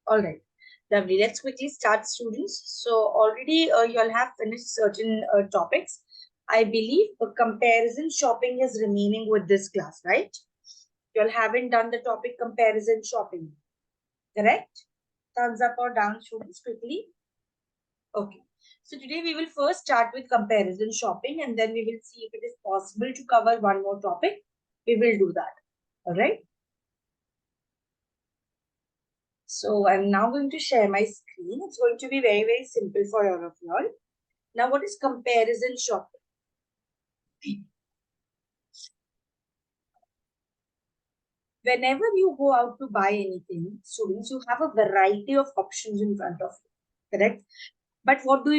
All right. Lovely. Let's quickly start, students. So already you all have finished certain topics. I believe comparison shopping is remaining with this class, right? You all haven't done the topic comparison shopping, correct? Thumbs up or down, students, quickly. Okay. So today we will first start with comparison shopping, and then we will see if it is possible to cover one more topic. We will do that. All right. So I'm now going to share my screen. It's going to be very, very simple for all of you all. Now, what is comparison shopping? Whenever you go out to buy anything, students, you have a variety of options in front of you, correct? But what do?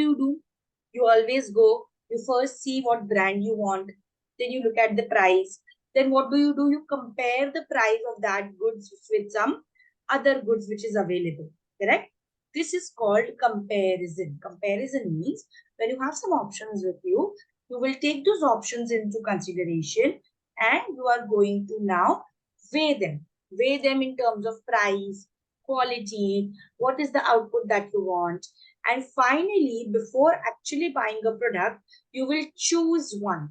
You always go, you first see what brand you want, then you look at the price. Then what do? You compare the price of that goods with some other goods which is available, correct? This is called comparison. Comparison means when you have some options with you, you will take those options into consideration and you are going to now weigh them. Weigh them in terms of price, quality, what is the output that you want. And finally, before actually buying a product, you will choose one.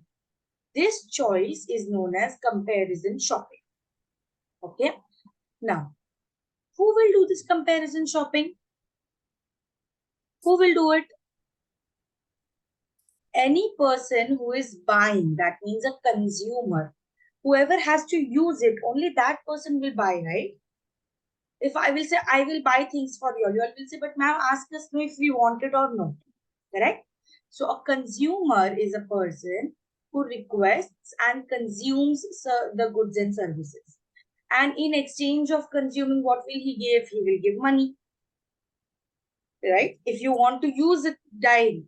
This choice is known as comparison shopping. Okay. Now, who will do this comparison shopping? Who will do it? Any person who is buying, that means a consumer. Whoever has to use it, only that person will buy, right? If I will say, I will buy things for you all will say, but ma'am, ask us know if we want it or not. Correct? So a consumer is a person who requests and consumes the goods and services. And in exchange of consuming, what will he give? He will give money. Right? If you want to use a diary,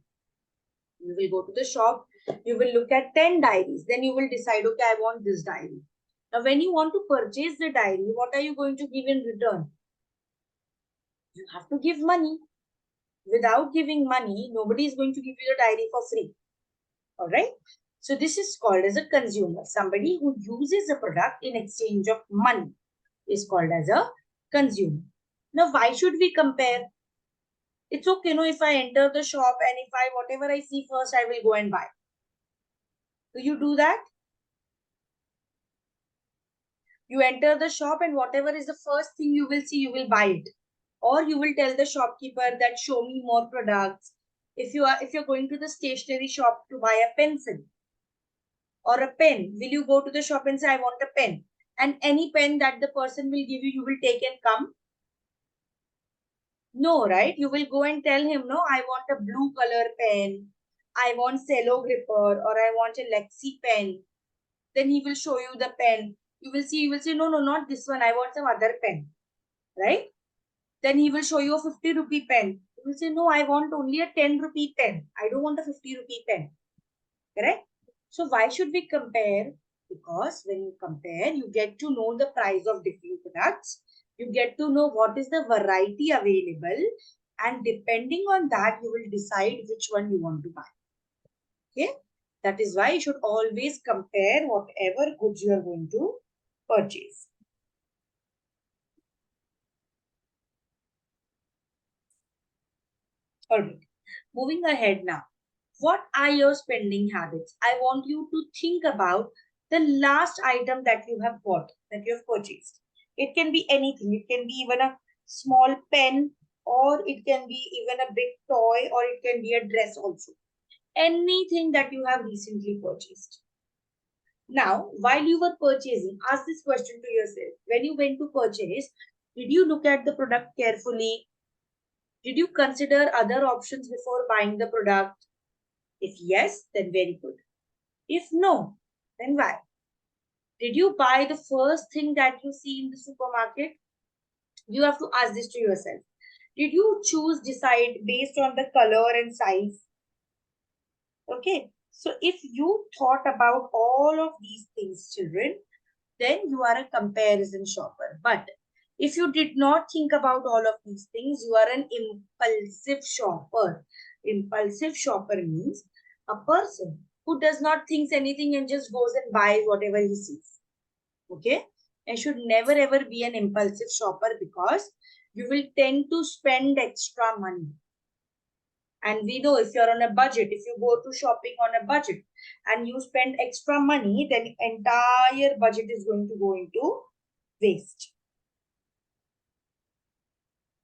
you will go to the shop, you will look at 10 diaries, then you will decide, okay, I want this diary. Now, when you want to purchase the diary, what are you going to give in return? You have to give money. Without giving money, nobody is going to give you the diary for free. All right. So this is called as a consumer. Somebody who uses a product in exchange of money is called as a consumer. Now, why should we compare? It's okay, no, if I enter the shop and if whatever I see first, I will go and buy. Do you do that? You enter the shop and whatever is the first thing you will see, you will buy it. Or you will tell the shopkeeper that show me more products. If you're going to the stationery shop to buy a pencil or a pen, will you go to the shop and say, I want a pen? And any pen that the person will give you, you will take and come? No, right? You will go and tell him, no, I want a blue color pen. I want cello gripper or I want a Lexi pen. Then he will show you the pen. You will say, no, not this one. I want some other pen. Right? Then he will show you a 50 rupee pen. You will say, no, I want only a 10 rupee pen. I don't want a 50 rupee pen. Correct? So why should we compare? Because when you compare, you get to know the price of different products. You get to know what is the variety available. And depending on that, you will decide which one you want to buy. Okay? That is why you should always compare whatever goods you are going to purchase. All right. Moving ahead now. What are your spending habits? I want you to think about the last item that you have bought, that you have purchased. It can be anything. It can be even a small pen, or it can be even a big toy, or it can be a dress also. Anything that you have recently purchased. Now, while you were purchasing, ask this question to yourself. When you went to purchase, did you look at the product carefully? Did you consider other options before buying the product? If yes, then very good. If no, then why? Did you buy the first thing that you see in the supermarket? You have to ask this to yourself. Did you decide based on the color and size? Okay. So if you thought about all of these things, children, then you are a comparison shopper. But if you did not think about all of these things, you are an impulsive shopper. Impulsive shopper means a person who does not think anything and just goes and buys whatever he sees. Okay? And should never ever be an impulsive shopper, because you will tend to spend extra money. And we know if you're on a budget, if you go to shopping on a budget and you spend extra money, then entire budget is going to go into waste.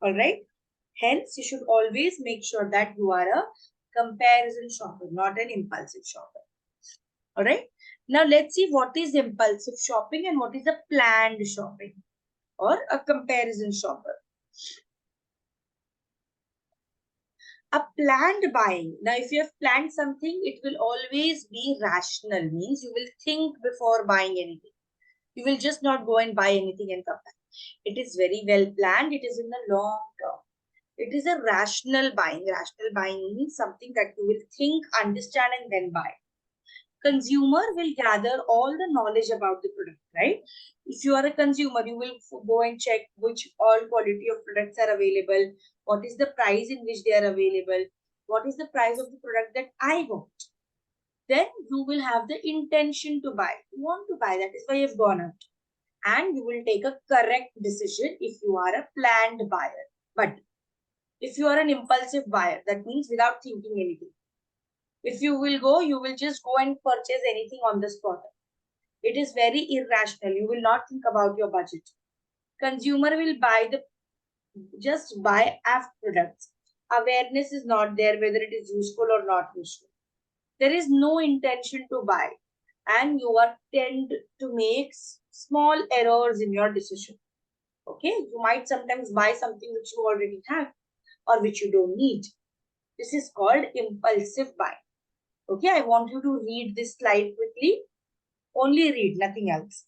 All right. Hence, you should always make sure that you are a comparison shopper, not an impulsive shopper. All right. Now, let's see what is impulsive shopping and what is a planned shopping or a comparison shopper. A planned buying. Now, if you have planned something, it will always be rational, means you will think before buying anything. You will just not go and buy anything and come back. It is very well planned. It is in the long term. It is a rational buying. Rational buying means something that you will think, understand, and then buy. Consumer will gather all the knowledge about the product, right? If you are a consumer, you will go and check which all quality of products are available, what is the price in which they are available, what is the price of the product that I want. Then you will have the intention to buy. You want to buy, that is why you've gone out. And you will take a correct decision if you are a planned buyer. But if you are an impulsive buyer, that means without thinking anything. If you will go, you will just go and purchase anything on the spot. It is very irrational. You will not think about your budget. Consumer will just buy app products. Awareness is not there whether it is useful or not useful. There is no intention to buy, and you are tend to make small errors in your decision. Okay, you might sometimes buy something which you already have or which you don't need. This is called impulsive buying. Okay, I want you to read this slide quickly. Only read, nothing else.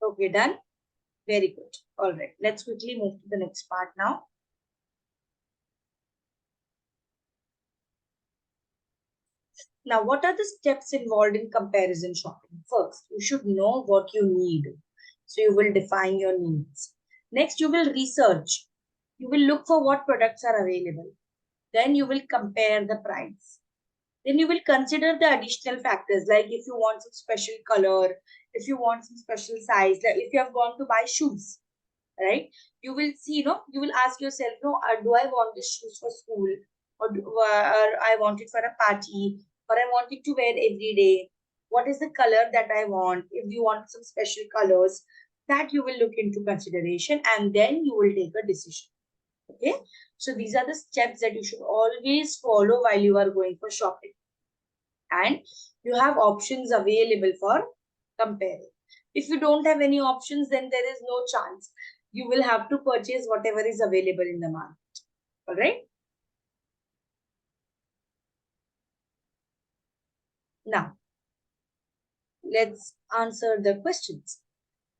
Okay, done. Very good. All right, let's quickly move to the next part now. Now, what are the steps involved in comparison shopping? First, you should know what you need. So you will define your needs. Next, you will research. You will look for what products are available. Then you will compare the price. Then you will consider the additional factors, like if you want some special color, if you want some special size, like if you have gone to buy shoes, right? You will see, you will ask yourself, do I want this shoes for school, or I want it for a party, or I want it to wear every day? What is the color that I want? If you want some special colors, that you will look into consideration, and then you will take a decision. Okay, so these are the steps that you should always follow while you are going for shopping, and you have options available for comparing. If you don't have any options, then there is no chance. You will have to purchase whatever is available in the market. All right. Now, let's answer the questions.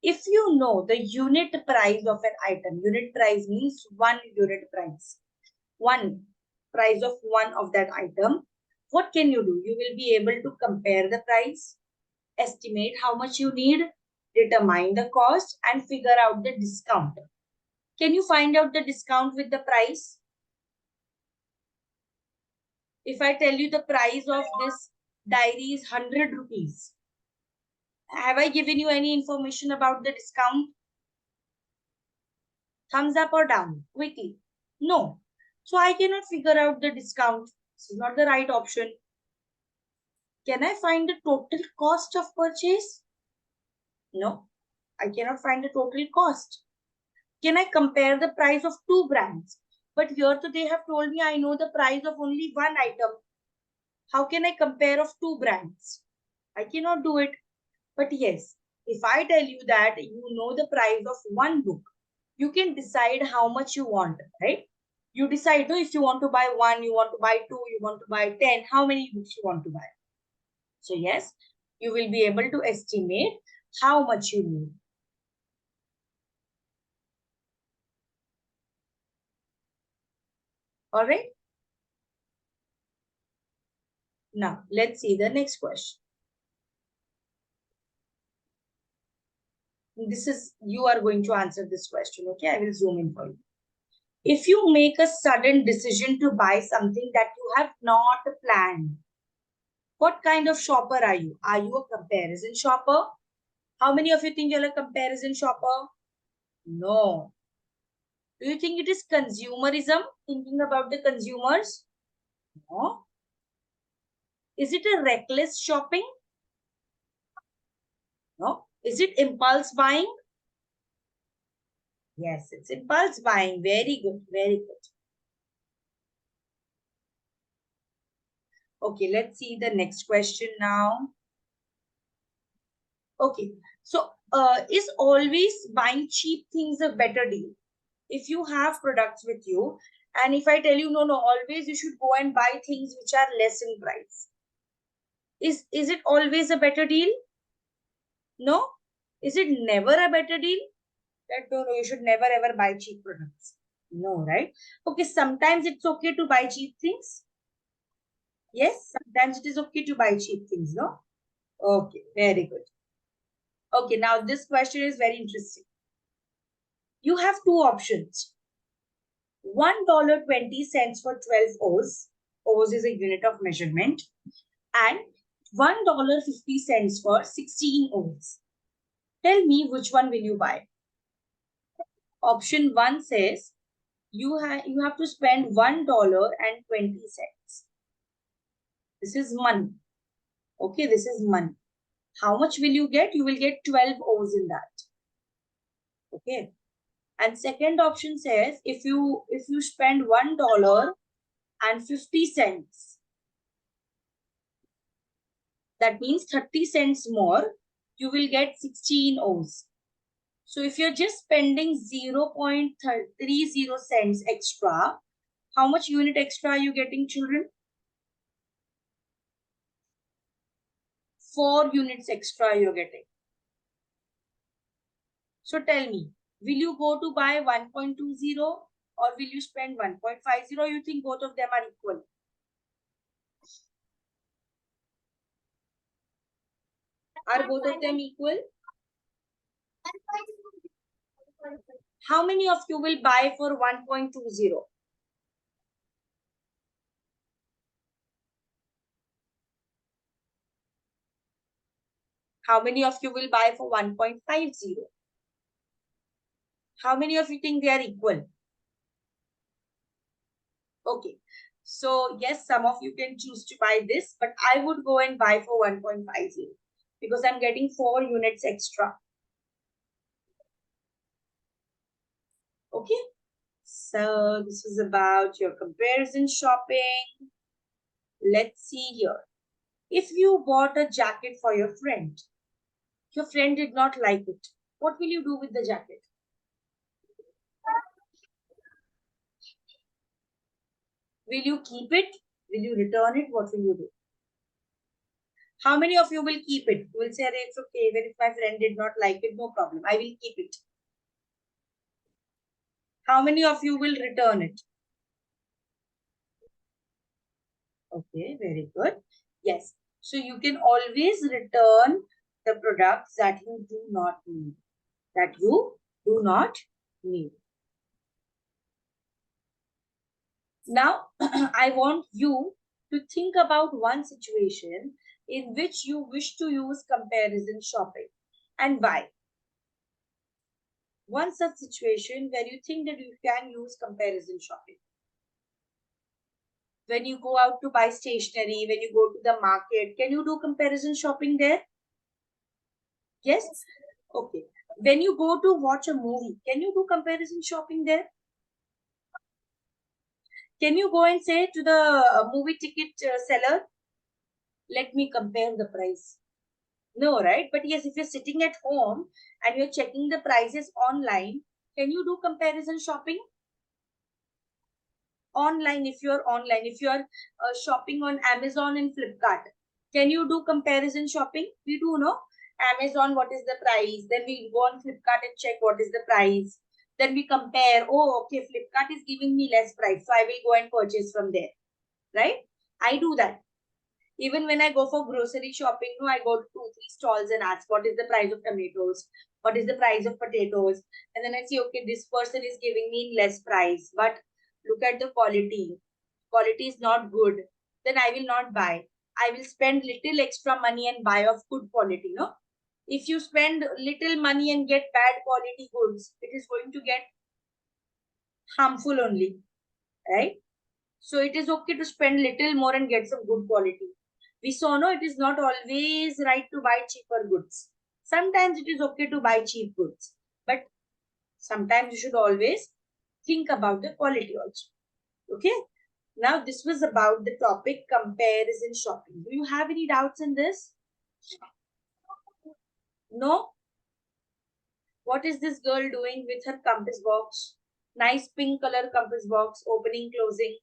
If you know the unit price of an item, unit price means one unit price, one price of one of that item, what can you do? You will be able to compare the price, estimate how much you need, determine the cost, and figure out the discount. Can you find out the discount with the price? If I tell you the price of this diary is 100 rupees, have I given you any information about the discount? Thumbs up or down? Quickly. No. So I cannot figure out the discount. This is not the right option. Can I find the total cost of purchase? No, I cannot find the total cost. Can I compare the price of two brands? But here they have told me I know the price of only one item. How can I compare of two brands? I cannot do it. But yes, if I tell you that you know the price of one book, you can decide how much you want, right? You decide, no, if you want to buy one, you want to buy two, you want to buy 10, how many books you want to buy. So yes, you will be able to estimate how much you need. All right. Now, let's see the next question. This is, you are going to answer this question, okay? I will zoom in for you. If you make a sudden decision to buy something that you have not planned, what kind of shopper are you? Are you a comparison shopper? How many of you think you're a comparison shopper? No. Do you think it is consumerism, thinking about the consumers? No. Is it a reckless shopping? No. Is it impulse buying? Yes, it's impulse buying. Very good. Very good. Okay, let's see the next question now. Okay, so is always buying cheap things a better deal? If you have products with you, and if I tell you, no, always you should go and buy things which are less in price. Is it always a better deal? No. Is it never a better deal? That no, you should never ever buy cheap products. No, right? Okay, sometimes it's okay to buy cheap things. Yes, sometimes it is okay to buy cheap things, no? Okay, very good. Okay, now this question is very interesting. You have two options. $1.20 for 12 O's. O's is a unit of measurement. And $1.50 for 16 O's. Tell me which one will you buy? Option 1 says you have to spend $1.20. This is money. Okay, this is money. How much will you get? You will get 12 O's in that. Okay. And second option says if you spend $1.50, that means 30 cents more, you will get 16 O's. So if you're just spending 0.30 cents extra, how much unit extra are you getting, children? 4 units extra you're getting. So tell me, will you go to buy 1.20 or will you spend 1.50? You think both of them are equal? Are both of them equal? How many of you will buy for 1.20? How many of you will buy for 1.50? How many of you think they are equal? Okay. So yes, some of you can choose to buy this, but I would go and buy for 1.50 because I'm getting 4 units extra. Okay. So this is about your comparison shopping. Let's see here. If you bought a jacket for your friend did not like it, what will you do with the jacket? Will you keep it? Will you return it? What will you do? How many of you will keep it? You will say, it's okay, even if my friend did not like it, no problem. I will keep it. How many of you will return it? Okay, very good. Yes. So you can always return the products that you do not need. That you do not need. Now, I want you to think about one situation in which you wish to use comparison shopping and why. One such situation where you think that you can use comparison shopping. When you go out to buy stationery, when you go to the market, can you do comparison shopping there? Yes? Okay. When you go to watch a movie, can you do comparison shopping there? Can you go and say to the movie ticket seller, let me compare the price? No, right? But yes, if you're sitting at home and you're checking the prices online, can you do comparison shopping? Online, if you're shopping on Amazon and Flipkart, can you do comparison shopping? We do, no? Amazon, what is the price? Then we go on Flipkart and check what is the price. Then we compare, oh, okay, Flipkart is giving me less price, so I will go and purchase from there, right? I do that. Even when I go for grocery shopping, no, I go to 2, 3 stalls and ask what is the price of tomatoes, what is the price of potatoes, and then I see, okay, this person is giving me less price, but look at the quality. Quality is not good. Then I will not buy. I will spend little extra money and buy of good quality. No, if you spend little money and get bad quality goods, it is going to get harmful only, right? So it is okay to spend little more and get some good quality. We saw, no, it is not always right to buy cheaper goods. Sometimes it is okay to buy cheap goods, but sometimes you should always think about the quality also. Okay. Now this was about the topic comparison shopping. Do you have any doubts in this? No? What is this girl doing with her compass box? Nice pink color compass box, opening, closing.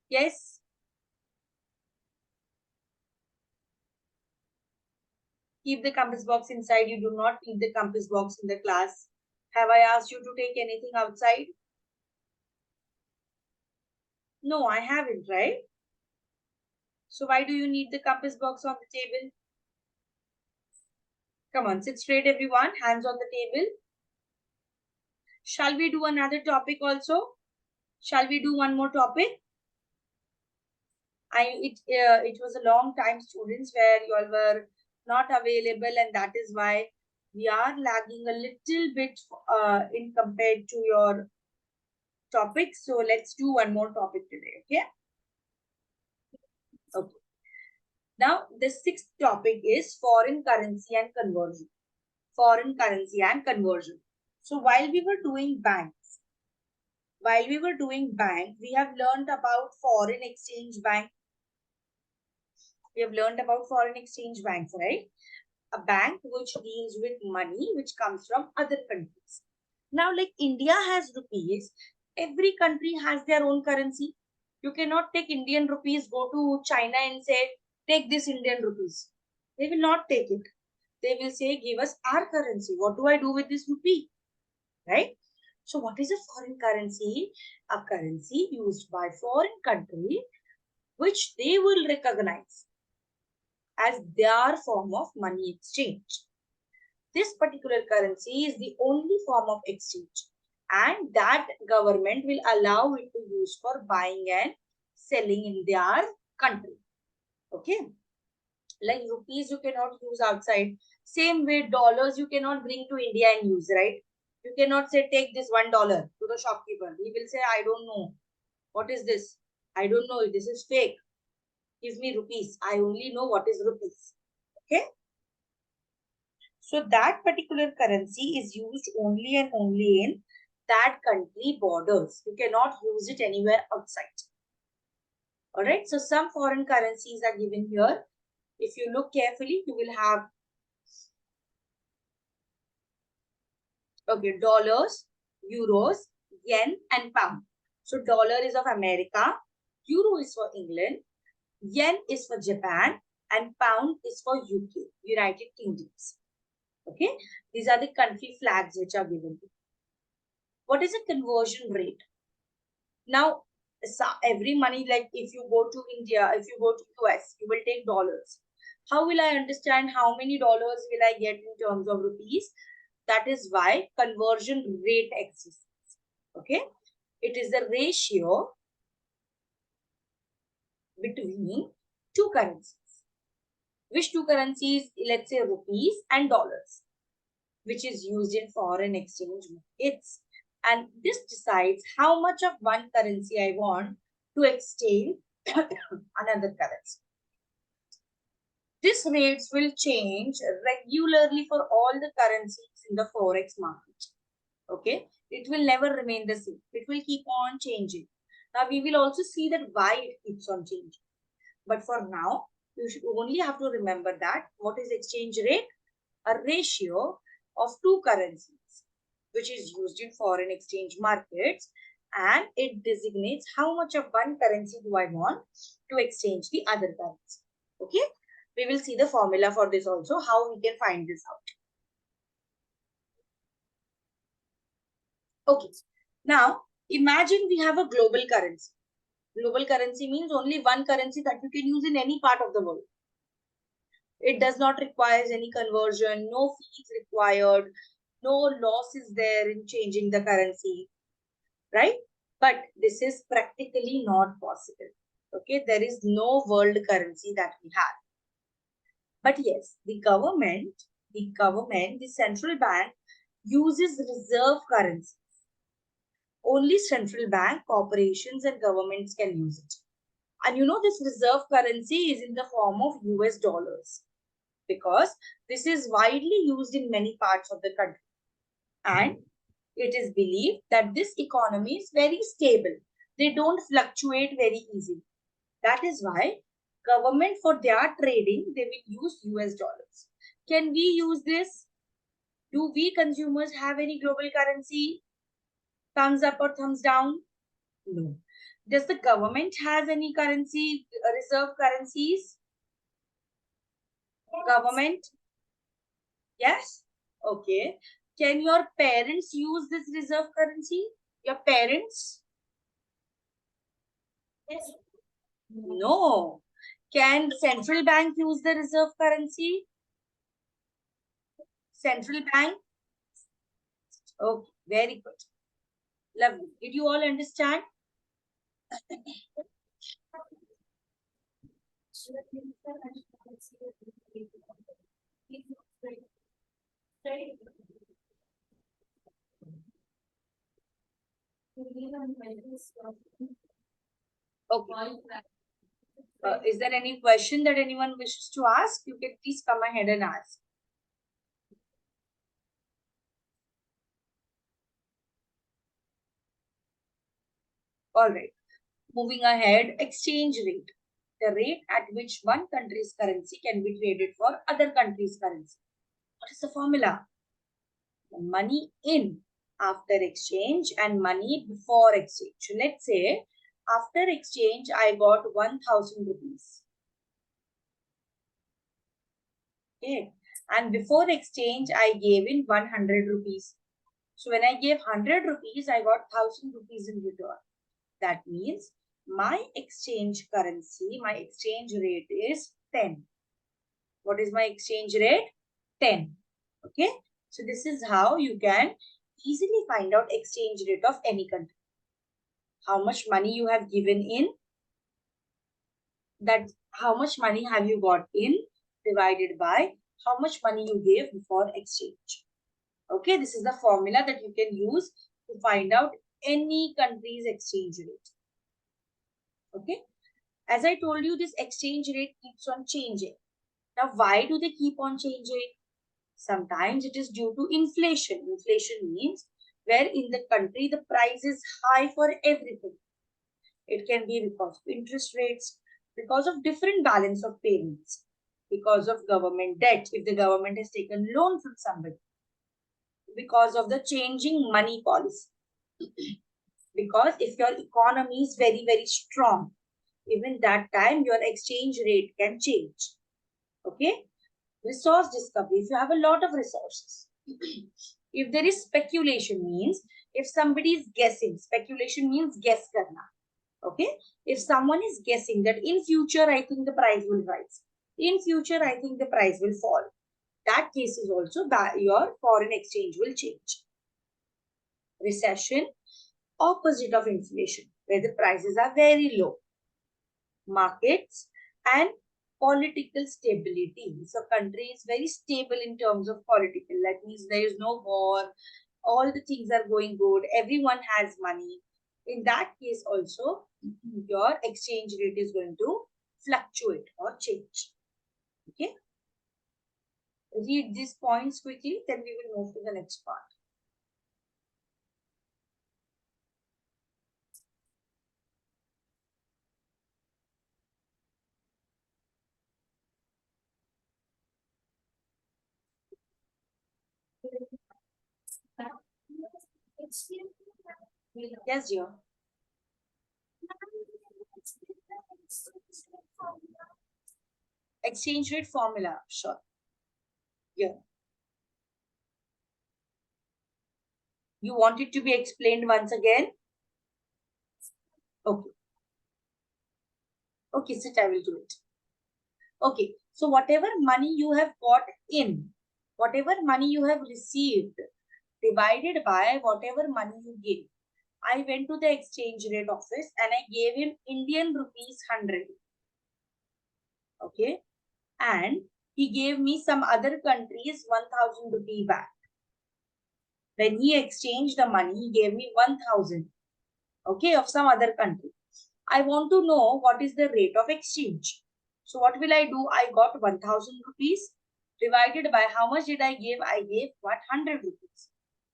Yes? Keep the compass box inside. You do not keep the compass box in the class. Have I asked you to take anything outside? No, I haven't, right? So why do you need the compass box on the table? Come on, sit straight everyone. Hands on the table. Shall we do another topic also? Shall we do one more topic? It was a long time, students, where you all were not available, and that is why we are lagging a little bit in compared to your topics. So let's do one more topic today, okay? Okay. Now, the sixth topic is foreign currency and conversion. Foreign currency and conversion. So while we were doing bank, we have learned about foreign exchange bank. We have learned about foreign exchange banks, right? A bank which deals with money which comes from other countries. Now, like India has rupees, every country has their own currency. You cannot take Indian rupees, go to China and say, take this Indian rupees. They will not take it. They will say, give us our currency. What do I do with this rupee? Right? So, what is a foreign currency? A currency used by foreign country which they will recognize as their form of money exchange. This particular currency is the only form of exchange, and that government will allow it to use for buying and selling in their country. Okay, like rupees you cannot use outside. Same way, dollars you cannot bring to India and use, right? You cannot say take this $1 to the shopkeeper. He will say, I don't know what is this. I don't know, this is fake. Give me rupees. I only know what is rupees. Okay. So that particular currency is used only and only in that country borders. You cannot use it anywhere outside. All right. So some foreign currencies are given here. If you look carefully, you will have, okay, dollars, euros, yen, and pound. So dollar is of America, euro is for England, yen is for Japan, and pound is for UK, United Kingdoms. Okay. These are the country flags which are given. What is a conversion rate? Now, every money, like if you go to India, if you go to US, you will take dollars. How will I understand how many dollars will I get in terms of rupees? That is why conversion rate exists. Okay. It is the ratio between two currencies. Which two currencies? Let's say rupees and dollars, which is used in foreign exchange markets. And this decides how much of one currency I want to exchange another currency. These rates will change regularly for all the currencies in the forex market. Okay, it will never remain the same. It will keep on changing. Now we will also see that why it keeps on changing. But for now, you should only have to remember that what is exchange rate? A ratio of two currencies, which is used in foreign exchange markets, and it designates how much of one currency do I want to exchange the other currency. Okay, we will see the formula for this also, how we can find this out. Okay. Now, imagine we have a global currency. Global currency means only one currency that you can use in any part of the world. It does not require any conversion, no fees required, no loss is there in changing the currency, right? But this is practically not possible. Okay, there is no world currency that we have. But yes, the central bank uses reserve currency. Only central bank, corporations, and governments can use it. And you know, this reserve currency is in the form of US dollars because this is widely used in many parts of the country. And it is believed that this economy is very stable. They don't fluctuate very easily. That is why government for their trading, they will use US dollars. Can we use this? Do we consumers have any global currency? Thumbs up or thumbs down? No. Does the government has any currency, reserve currencies? Government? Yes? Okay. Can your parents use this reserve currency? Your parents? Yes. No. Can central bank use the reserve currency? Central bank? Okay, very good. Lovely. Did you all understand? Okay. Is there any question that anyone wishes to ask? You can please come ahead and ask. All right. Moving ahead, exchange rate. The rate at which one country's currency can be traded for other country's currency. What is the formula? Money in after exchange and money before exchange. So let's say after exchange, I got 1000 rupees. Okay. And before exchange, I gave in 100 rupees. So when I gave 100 rupees, I got 1000 rupees in return. That means my exchange currency, my exchange rate is 10. What is my exchange rate? 10. Okay. So this is how you can easily find out exchange rate of any country. How much money you have given in, that how much money have you got in divided by how much money you gave before exchange. Okay, this is the formula that you can use to find out any country's exchange rate. Okay, as I told you, this exchange rate keeps on changing. Now, why do they keep on changing? Sometimes it is due to inflation. Inflation means where in the country the price is high for everything. It can be because of interest rates, because of different balance of payments, because of government debt, if the government has taken loan from somebody, because of the changing money policy. Because if your economy is very, very strong, even that time your exchange rate can change. Okay? Resource discovery. If you have a lot of resources, if there is speculation, means if somebody is guessing, speculation means guess karna. Okay, if someone is guessing that in future I think the price will rise, in future I think the price will fall, that case is also your foreign exchange will change. Recession, opposite of inflation, where the prices are very low. Markets and political stability. So country is very stable in terms of political. That means there is no war. All the things are going good. Everyone has money. In that case also, your exchange rate is going to fluctuate or change. Okay. Read these points quickly, then we will move to the next part. Yes, dear. Exchange rate formula, sure. Yeah. You want it to be explained once again? Okay. Okay, sit, I will do it. Okay, so whatever money you have got in, whatever money you have received, divided by whatever money you give. I went to the exchange rate office and I gave him Indian rupees 100. Okay, and he gave me some other countries 1000 rupee back. When he exchanged the money, he gave me 1000, okay, of some other country. I want to know what is the rate of exchange. So what will I do? I got 1000 rupees divided by how much did I give? I gave 100 rupees.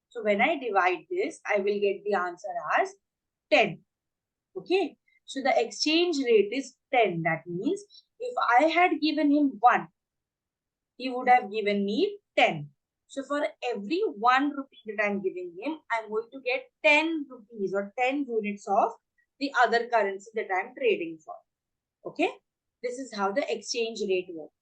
So when I divide this, I will get the answer as 10. Okay. So the exchange rate is 10. That means if I had given him 1, he would have given me 10. So for every 1 rupee that I'm giving him, I'm going to get 10 rupees or 10 units of the other currency that I'm trading for. Okay. This is how the exchange rate works.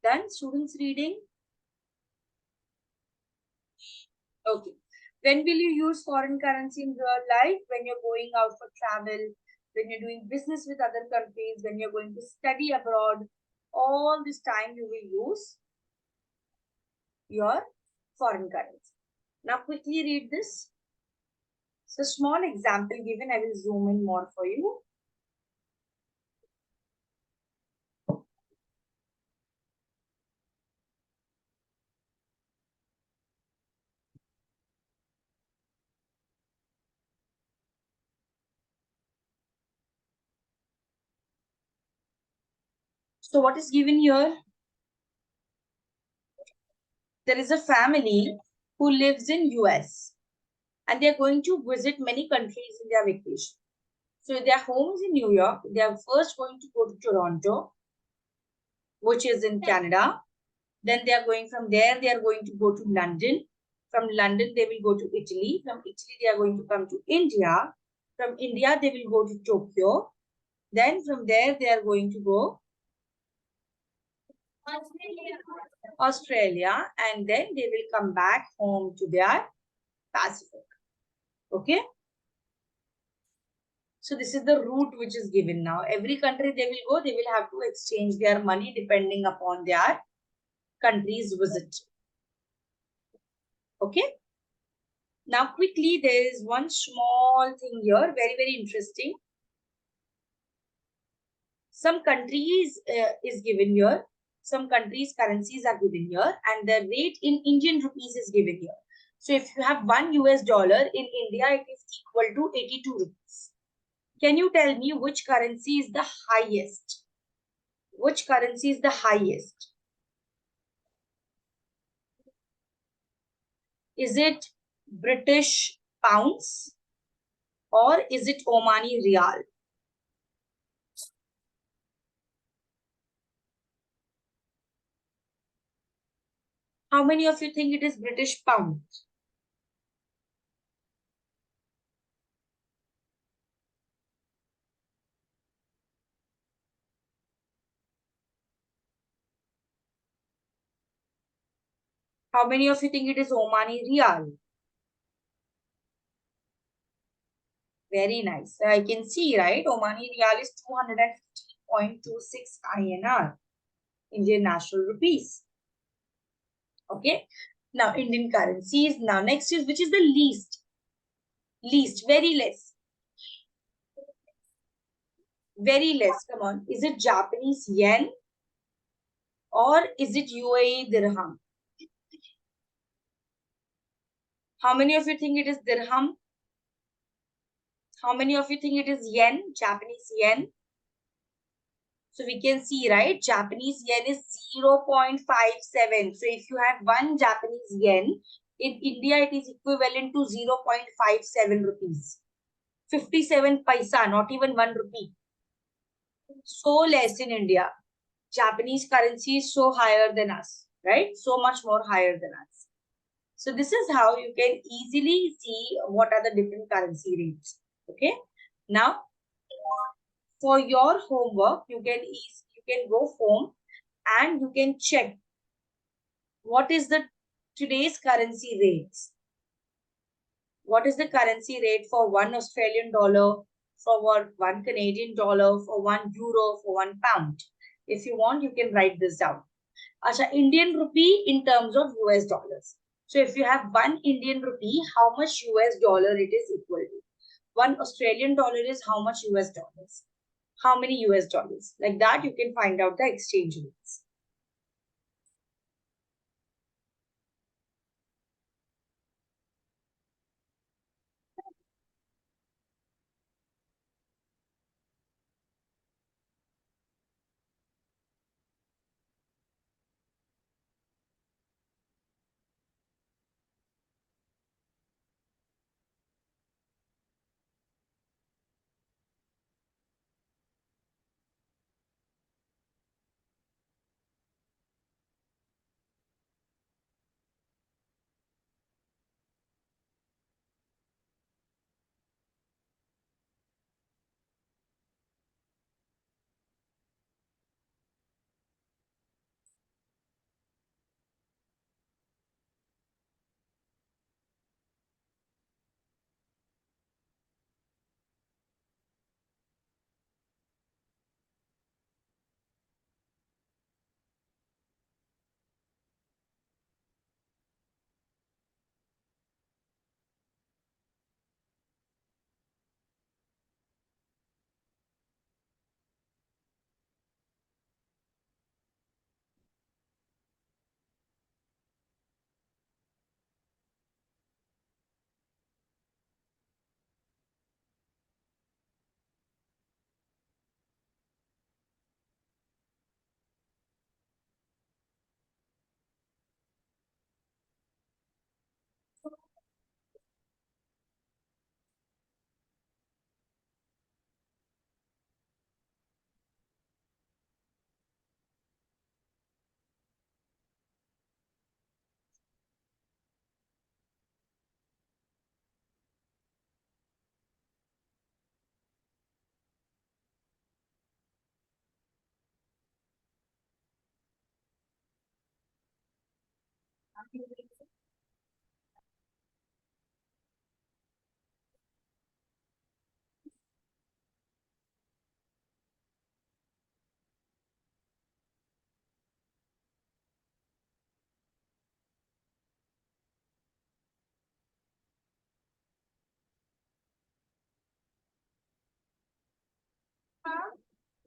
Done? Students reading? Okay. When will you use foreign currency in real life? When you're going out for travel, when you're doing business with other countries, when you're going to study abroad, all this time you will use your foreign currency. Now quickly read this. So small example given, I will zoom in more for you. So what is given here? There is a family who lives in US and they are going to visit many countries in their vacation. So their home is in New York. They are first going to go to Toronto, which is in Canada. Then they are going from there, they are going to go to London. From London, they will go to Italy. From Italy, they are going to come to India. From India, they will go to Tokyo. Then from there, they are going to go Australia, and then they will come back home to their Pacific. Okay. So this is the route which is given now. Every country they will go, they will have to exchange their money depending upon their country's visit. Okay. Now quickly, there is one small thing here, very, very interesting. Some countries is given here. Some countries' currencies are given here, and the rate in Indian rupees is given here. So if you have $1 in India, it is equal to 82 rupees. Can you tell me which currency is the highest? Which currency is the highest? Is it British pounds or is it Omani Riyal? How many of you think it is British pounds? How many of you think it is Omani Riyal? Very nice. So I can see, right? Omani Riyal is 215.26 INR, Indian National Rupees. Okay. Now, Indian currencies. Now, next is, which is the least? Least, very less. Very less. Come on. Is it Japanese yen or is it UAE dirham? How many of you think it is dirham? How many of you think it is yen, Japanese yen? So we can see, right? Japanese yen is 0.57. So if you have one Japanese yen, in India, it is equivalent to 0.57 rupees. 57 paisa, not even 1 rupee. So less in India. Japanese currency is so higher than us, right? So much more higher than us. So this is how you can easily see what are the different currency rates. Okay. Now, for your homework, you can go home and you can check what is the today's currency rates. What is the currency rate for $1 Australian, for one Canadian dollar, for €1, for £1? If you want, you can write this down. Asha, Indian rupee in terms of US dollars. So if you have one Indian rupee, how much US dollar it is equal to? $1 Australian is how much US dollars? How many US dollars? Like that, you can find out the exchange rates.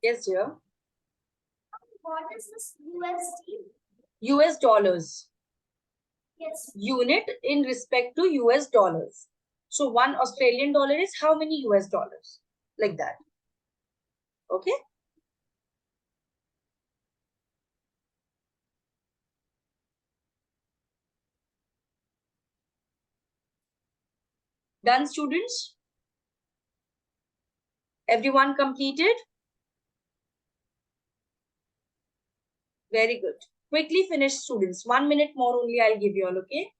Yes, dear. What is this USD? US dollars. Yes. Unit in respect to US dollars. So $1 Australian is how many US dollars? Like that. Okay. Done, students? Everyone completed? Very good. Quickly finish, students. 1 minute more only I'll give you all, okay?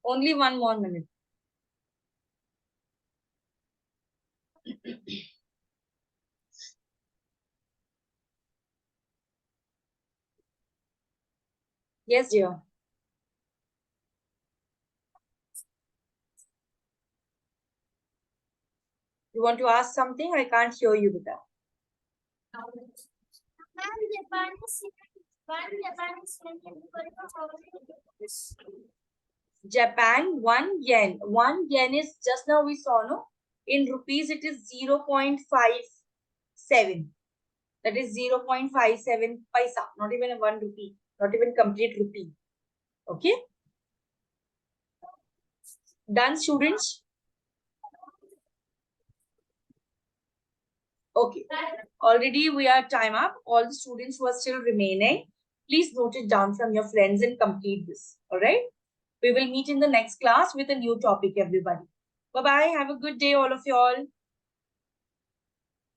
Only 1 more minute. Yes, dear. You want to ask something? I can't hear you, Bita. Japan, 1 yen. 1 yen is just now we saw, no? In rupees, it is 0.57. That is 0.57 paisa, not even a 1 rupee, not even complete rupee. Okay. Done, students? Okay. Already we are time up. All the students who are still remaining, please note it down from your friends and complete this. All right. We will meet in the next class with a new topic, everybody. Bye-bye. Have a good day, all of you all.